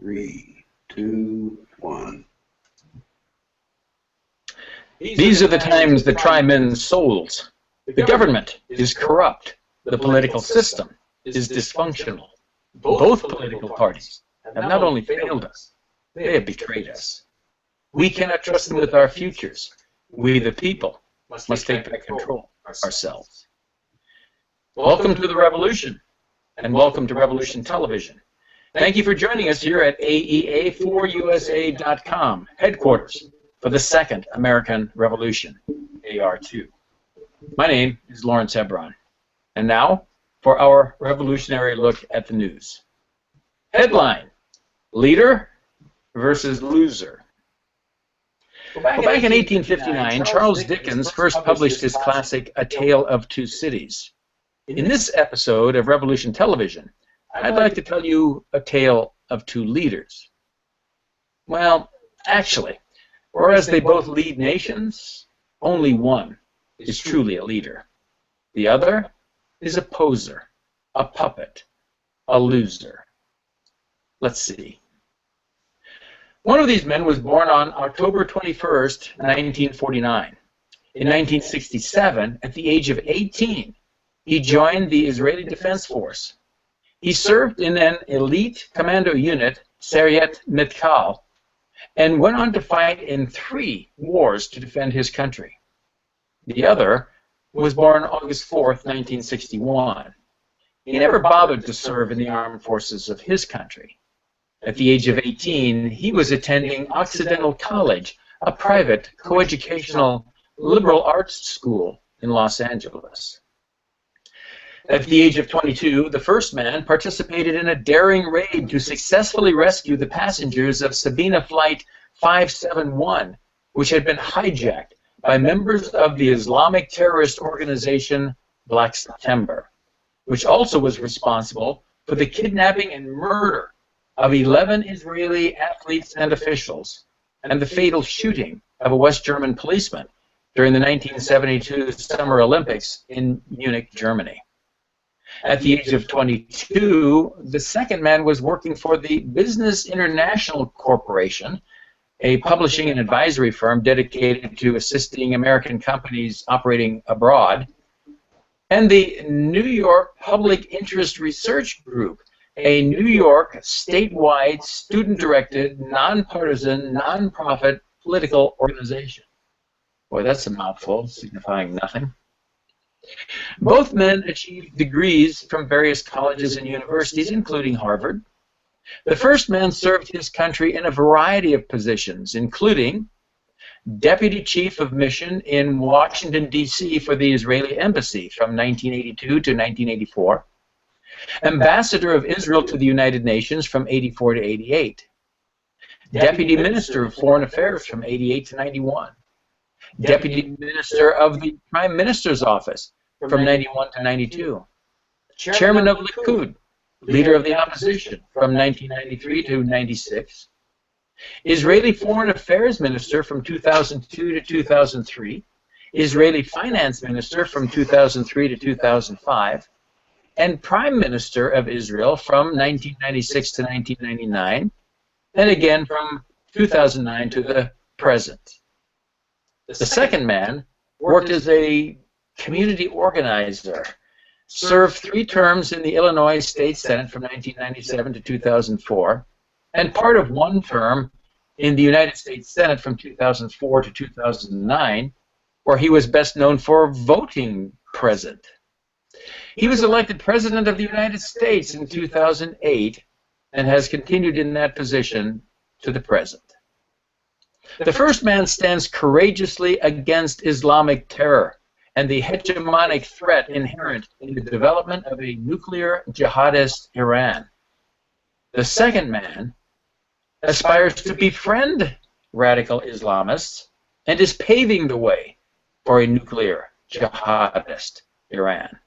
3, 2, 1. These are the times that try men's souls. The government is corrupt. The political system is dysfunctional. Both political parties have not only failed us, they have betrayed us. We cannot trust them with our futures. We, the people, must take back control ourselves. Welcome to the revolution, and welcome to Revolution Television. Thank you for joining us here at AEA4USA.com, headquarters for the Second American Revolution, AR2. My name is Lawrence Hebron, and now for our revolutionary look at the news. Headline: Leader versus Loser. Back in 1859, Charles Dickens first published his classic A Tale of Two Cities. In this episode of Revolution Television, I'd like to tell you a tale of two leaders. Well, actually, whereas they both lead nations, only one is truly a leader. The other is a poser, a puppet, a loser. Let's see. One of these men was born on October 21st, 1949. In 1967, at the age of 18, he joined the Israeli Defense Force. He served in an elite commando unit, Sayeret Mitkal, and went on to fight in 3 wars to defend his country. The other was born August 4th, 1961. He never bothered to serve in the armed forces of his country. At the age of 18, he was attending Occidental College, a private, coeducational, liberal arts school in Los Angeles. At the age of 22, the first man participated in a daring raid to successfully rescue the passengers of Sabina Flight 571, which had been hijacked by members of the Islamic terrorist organization Black September, which also was responsible for the kidnapping and murder of 11 Israeli athletes and officials, and the fatal shooting of a West German policeman during the 1972 Summer Olympics in Munich, Germany. At the age of 22, the second man was working for the Business International Corporation, a publishing and advisory firm dedicated to assisting American companies operating abroad, and the New York Public Interest Research Group, a New York statewide, student-directed, nonpartisan, nonprofit political organization. Boy, that's a mouthful, signifying nothing. Both men achieved degrees from various colleges and universities, including Harvard. The first man served his country in a variety of positions, including Deputy Chief of Mission in Washington, D.C. for the Israeli Embassy from 1982 to 1984, Ambassador of Israel to the United Nations from 84 to 88, Deputy Minister of Foreign Affairs from 88 to 91, Deputy Minister of the Prime Minister's Office from 91 to 92, Chairman of Likud, Leader of the Opposition from 1993 to 96, Israeli Foreign Affairs Minister from 2002 to 2003, Israeli Finance Minister from 2003 to 2005, and Prime Minister of Israel from 1996 to 1999, and again from 2009 to the present. The second man worked as a community organizer, served 3 terms in the Illinois State Senate from 1997 to 2004, and part of 1 term in the United States Senate from 2004 to 2009, where he was best known for voting present. He was elected President of the United States in 2008 and has continued in that position to the present. The first man stands courageously against Islamic terror and the hegemonic threat inherent in the development of a nuclear jihadist Iran. The second man aspires to befriend radical Islamists and is paving the way for a nuclear jihadist Iran.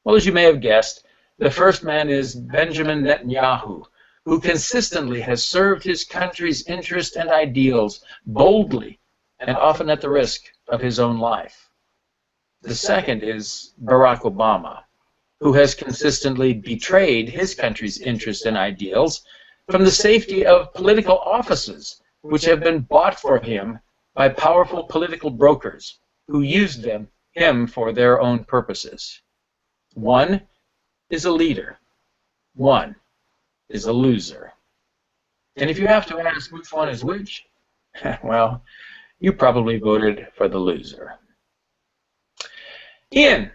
Well, as you may have guessed, the first man is Benjamin Netanyahu, who consistently has served his country's interests and ideals boldly and often at the risk of his own life. The second is Barack Obama, who has consistently betrayed his country's interests and ideals from the safety of political offices, which have been bought for him by powerful political brokers who used him for their own purposes. One is a leader. One is a loser. And if you have to ask which one is which, well, you probably voted for the loser. Ian,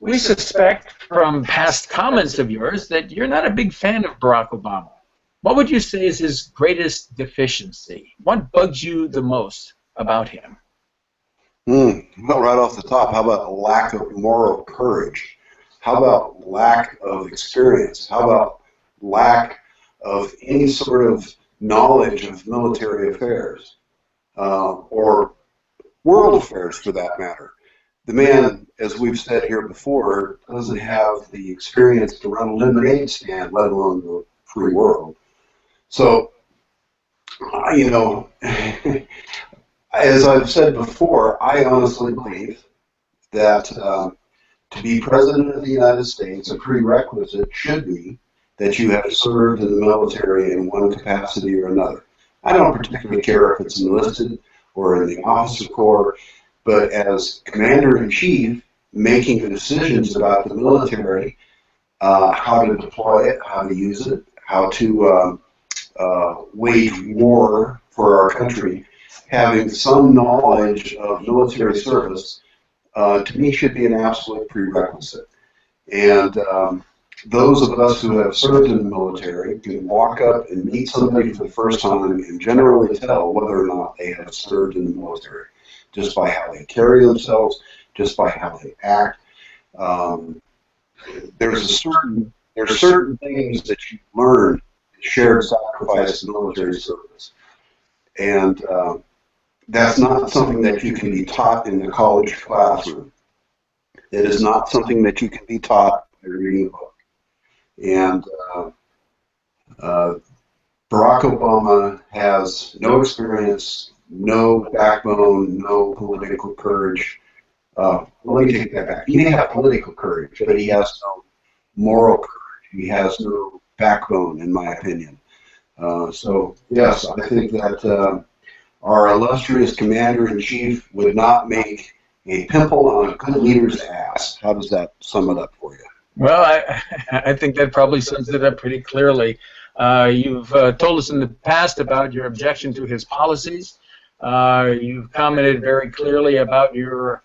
we suspect from past comments of yours that you're not a big fan of Barack Obama. What would you say is his greatest deficiency? What bugs you the most about him? Well, right off the top, how about lack of moral courage? How about lack of experience? How about lack of any sort of knowledge of military affairs or world affairs, for that matter? The man, as we've said here before, doesn't have the experience to run a lemonade stand, let alone the free world. So, you know, as I've said before, I honestly believe that to be President of the United States, a prerequisite should be that you have served in the military in one capacity or another. I don't particularly care if it's enlisted or in the officer corps, but as Commander-in-Chief, making the decisions about the military, how to deploy it, how to use it, how to wage war for our country, having some knowledge of military service, to me should be an absolute prerequisite. And those of us who have served in the military can walk up and meet somebody for the first time and generally tell whether or not they have served in the military, just by how they carry themselves, just by how they act. There's certain things that you learn in shared sacrifice in military service. And that's not something that you can be taught in the college classroom. It is not something that you can be taught by reading a book. And Barack Obama has no experience, no backbone, no political courage. Let me take that back. He may have political courage, but he has no moral courage. He has no backbone, in my opinion. So, yes, I think that our illustrious Commander-in-Chief would not make a pimple on a good leader's ass. How does that sum it up for you? Well, I think that probably sums it up pretty clearly. You've told us in the past about your objection to his policies. You've commented very clearly about your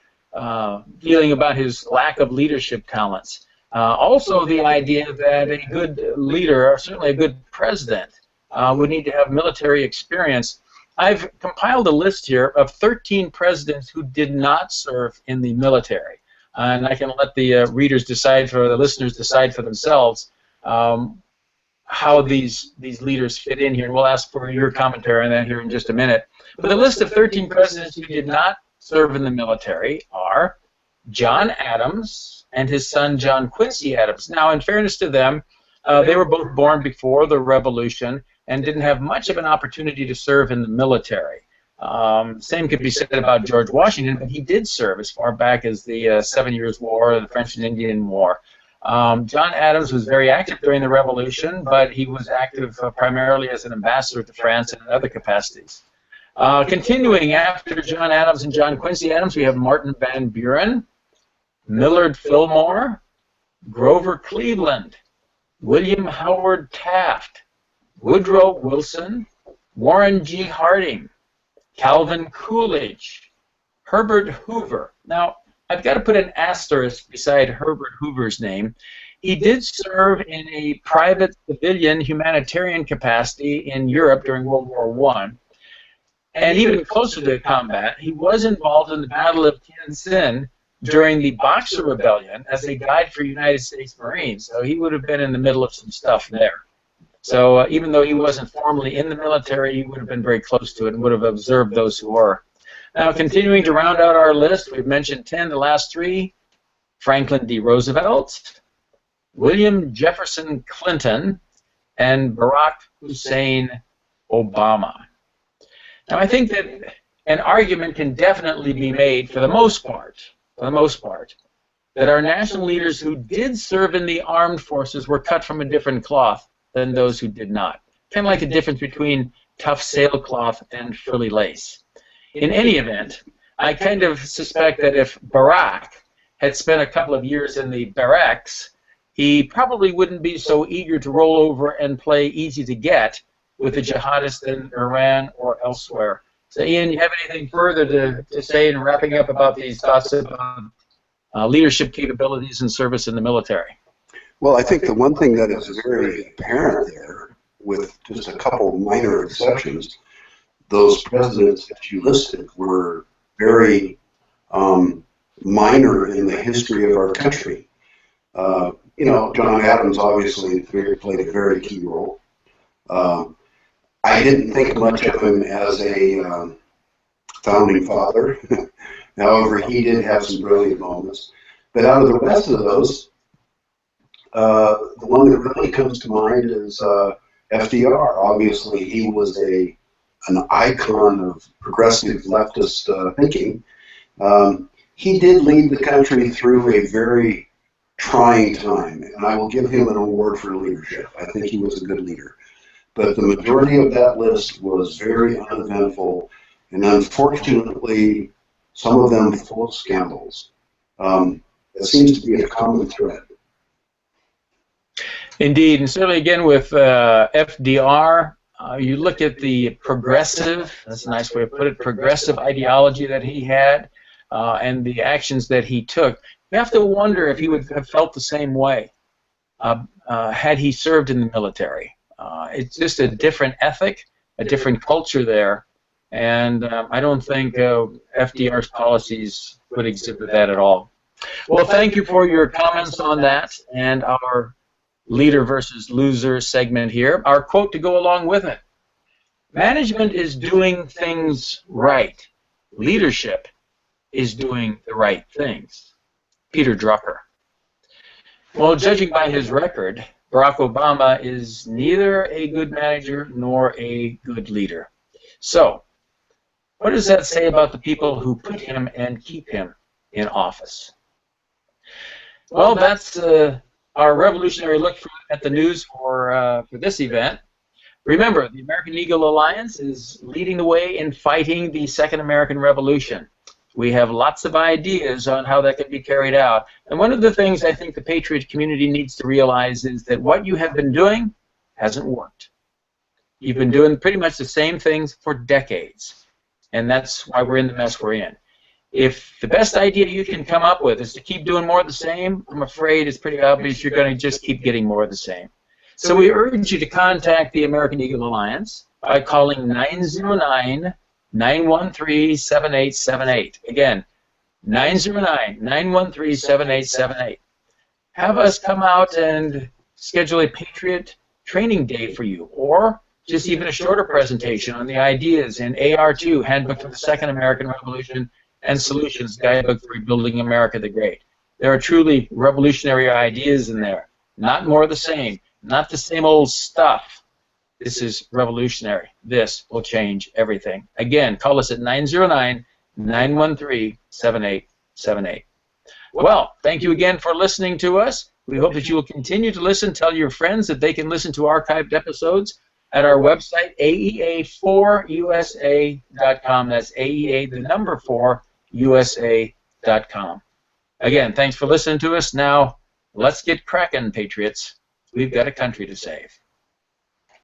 feeling about his lack of leadership talents. Also, the idea that a good leader, or certainly a good president, would need to have military experience. I've compiled a list here of 13 presidents who did not serve in the military. And I can let the readers decide, for the listeners decide for themselves how these leaders fit in here. And we'll ask for your commentary on that here in just a minute. But the list of 13 presidents who did not serve in the military are John Adams and his son John Quincy Adams. Now, in fairness to them, they were both born before the Revolution and didn't have much of an opportunity to serve in the military. Same could be said about George Washington, but he did serve as far back as the 7 Years' War, the French and Indian War. John Adams was very active during the Revolution, but he was active primarily as an ambassador to France and in other capacities. Continuing after John Adams and John Quincy Adams, we have Martin Van Buren, Millard Fillmore, Grover Cleveland, William Howard Taft, Woodrow Wilson, Warren G. Harding, Calvin Coolidge, Herbert Hoover. Now, I've got to put an asterisk beside Herbert Hoover's name. He did serve in a private civilian humanitarian capacity in Europe during World War I. And even closer to combat, he was involved in the Battle of Tientsin during the Boxer Rebellion as a guide for United States Marines. So he would have been in the middle of some stuff there. So even though he wasn't formally in the military, he would have been very close to it and would have observed those who were. Now, continuing to round out our list, we've mentioned 10, the last three: Franklin D. Roosevelt, William Jefferson Clinton, and Barack Hussein Obama. Now, I think that an argument can definitely be made, for the most part, that our national leaders who did serve in the armed forces were cut from a different cloth than those who did not. kind of like the difference between tough sailcloth and frilly lace. In any event, I kind of suspect that if Barack had spent a couple of years in the barracks, he probably wouldn't be so eager to roll over and play easy to get with the jihadists in Iran or elsewhere. So, Ian, you have anything further to say in wrapping up about these thoughts about leadership capabilities and service in the military? Well, I think the one thing that is very apparent there, with just a couple minor exceptions, those presidents that you listed were very minor in the history of our country. You know, John Adams obviously played a very key role. I didn't think much of him as a founding father. However, he did have some brilliant moments. But out of the rest of those, the one that really comes to mind is FDR. Obviously, he was an icon of progressive leftist thinking. He did lead the country through a very trying time, and I will give him an award for leadership. I think he was a good leader. But the majority of that list was very uneventful, and unfortunately, some of them full of scandals. It seems to be a common thread. Indeed, and certainly again with FDR, you look at the progressive, that's a nice way to put it, progressive ideology that he had and the actions that he took. You have to wonder if he would have felt the same way had he served in the military. It's just a different ethic, a different culture there, and I don't think FDR's policies would exhibit that at all. Well, thank you for your comments on that and our leader versus loser segment here. Our quote to go along with it: management is doing things right. Leadership is doing the right things. Peter Drucker. Well, judging by his record, Barack Obama is neither a good manager nor a good leader. So, what does that say about the people who put him and keep him in office? Well, that's our revolutionary look at the news for this event. Remember, the American Eagle Alliance is leading the way in fighting the Second American Revolution. We have lots of ideas on how that can be carried out. And one of the things I think the Patriot community needs to realize is that what you have been doing hasn't worked. You've been doing pretty much the same things for decades. And that's why we're in the mess we're in. If the best idea you can come up with is to keep doing more of the same, I'm afraid it's pretty obvious you're going to just keep getting more of the same. So we urge you to contact the American Eagle Alliance by calling 909-913-7878. Again, 909-913-7878. Have us come out and schedule a Patriot training day for you, or just even a shorter presentation on the ideas in AR2, Handbook for the Second American Revolution, and Solutions, Guidebook for Rebuilding America the Great. There are truly revolutionary ideas in there. Not more of the same. Not the same old stuff. This is revolutionary. This will change everything. Again, call us at 909-913-7878. Well, thank you again for listening to us. We hope that you will continue to listen. Tell your friends that they can listen to archived episodes at our website, aea4usa.com. That's AEA, the number 4, USA.com. Again, thanks for listening to us. Now, let's get cracking, Patriots. We've got a country to save.